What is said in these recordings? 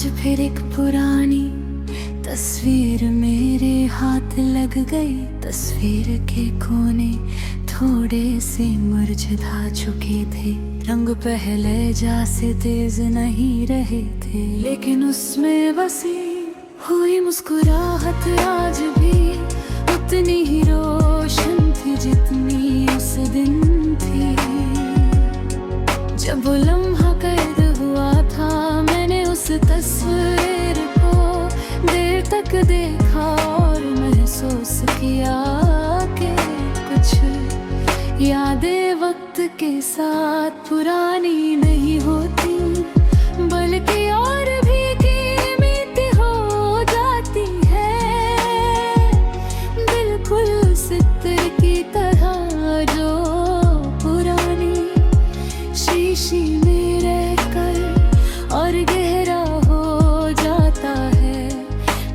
आज फिर एक पुरानी तस्वीर मेरे हाथ लग गई। तस्वीर के कोने थोड़े से मुरझा चुके थे, रंग पहले जैसे तेज नहीं रहे थे, लेकिन उसमें बसी हुई मुस्कुराहट आज भी उतनी ही रोशन थी जितनी उस दिन थी। जब वो लम्हा कैद हुआ था, मैंने उस तस्वीर को देर तक देखा और महसूस किया कि कुछ यादें वक्त के साथ पुरानी नहीं होती, बल्कि और भी कीमती हो जाती है। बिल्कुल उस चित्र की तरह जो पुरानी शीशी में रहकर और गहरा हो जाता है।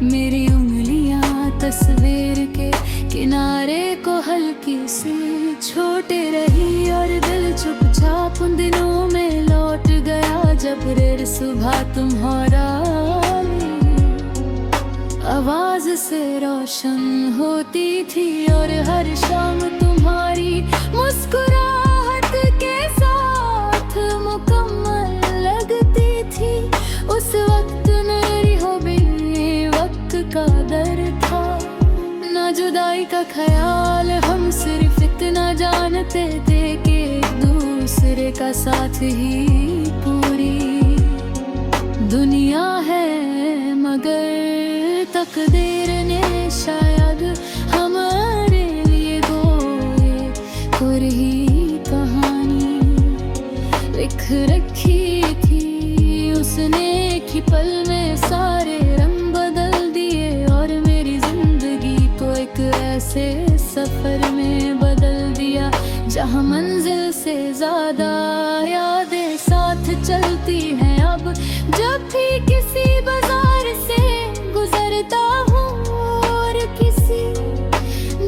मेरी उंगलियां तस्वीर के किनारे को हल्की सी छोटे रही और दिल चुपचाप उन दिनों में लौट गया जब रेर सुबह तुम्हारा आवाज से रोशन होती थी और हर शाम तुम्हारी मुस्कुराहट के साथ मुकम्मल लगती थी। उस वक्त मेरी हॉबी वक्त का दर था, ना जुदाई का ख्याल, हम सिर्फ इतना जानते थे कि एक दूसरे का साथ ही पूरी दुनिया है। मगर तकदीर ने शायद हमारे लिए कोई ही कहानी लिख रखी थी। उसने एक ही पल में सारे रंग बदल दिए और मेरी जिंदगी को एक ऐसे सफर में बदल दिया जहां मंजिल से ज्यादा यादें साथ चलती हैं। अब जब भी किसी बाजार से गुजरता हूँ और किसी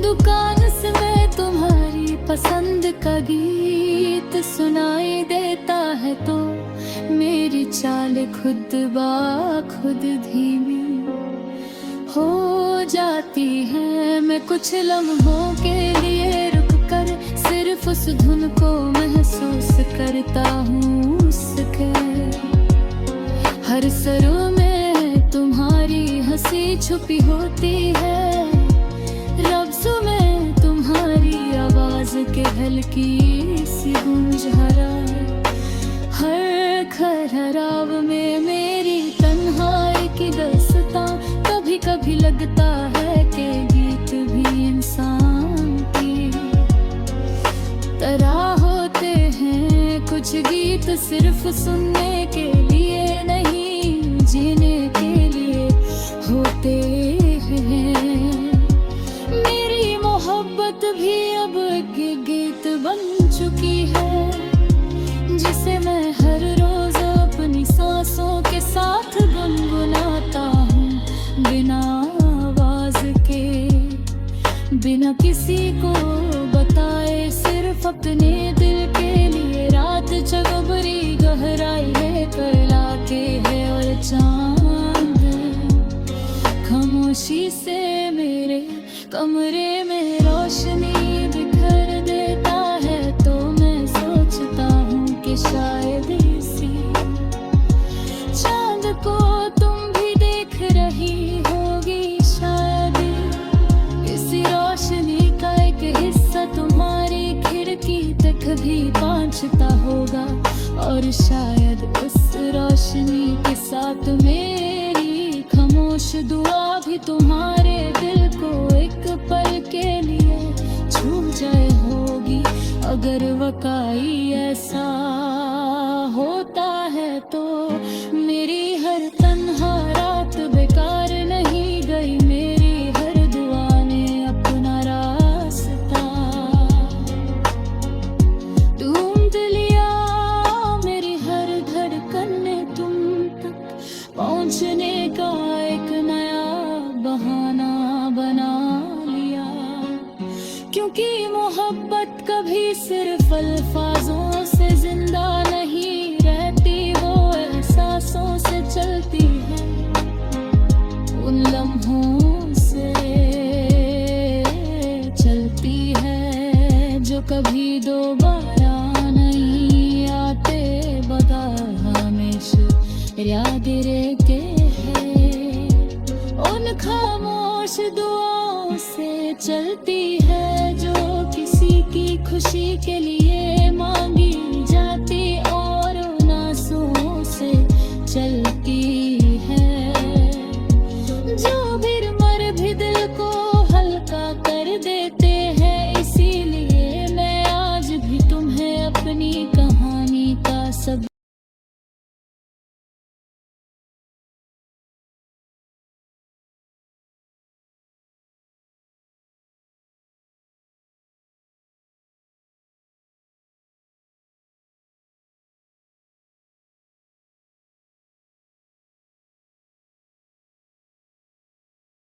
दुकान से मैं तुम्हारी पसंद का गीत सुनाई देता है, तो मेरी चाल खुद ब खुद धीमी हो जाती है। मैं कुछ लम्हों के लिए रुक कर सिर्फ उस धुन को महसूस करता हूँ। उसके हर सरों में तुम्हारी हंसी छुपी होती है, लफ्ज़ों में तुम्हारी आवाज के हल्की सी गूंज हर ठहराव में मेरी तन्हाई की दास्तां। कभी कभी लगता है कि गीत भी इंसान की तरह होते हैं, कुछ गीत सिर्फ सुनने के लिए नहीं जीने के लिए होते हैं। मेरी मोहब्बत भी अब एक गीत बन चुकी है, जिसे मैं हर रोज अपनी सांसों के साथ गुनगुनाता हूँ, बिना आवाज के, बिना किसी को बताए, सिर्फ अपने दिल के लिए। रात चगबरी गहराई है फैलाते है और चांद खामोशी से मेरे कमरे में रोशनी बिखर देता है, तो मैं सोचता हूँ कि शायद इसी चांद को तुम भी देख रही होगी। शायद इसी रोशनी का एक हिस्सा तुम्हारी खिड़की तक भी पहुंचता होगा, और शायद उस रोशनी के साथ मेरी खामोश दुआ भी तुम्हारे दिल को एक पल के लिए छू जाए होगी। अगर वाकई ऐसा होता है तो मेरी हर तन्हा रात बेकार नहीं गई, मेरी हर दुआ ने अपना रास्ता ढूंढ लिया। मेरी हर धड़कन ने तुम तक पहुंचने का एक नया बहाना बना लिया, क्योंकि मोहब्बत कभी सिर्फ अल्फाजों से जिंदा नहीं रहती, वो एहसासों से चलती है। लम्हों से चलती है जो कभी दोबारा नहीं आते। बता हमेशा याद रखे है उन खामोश दुआओं से चलती है जो किसी की खुशी के लिए मांगी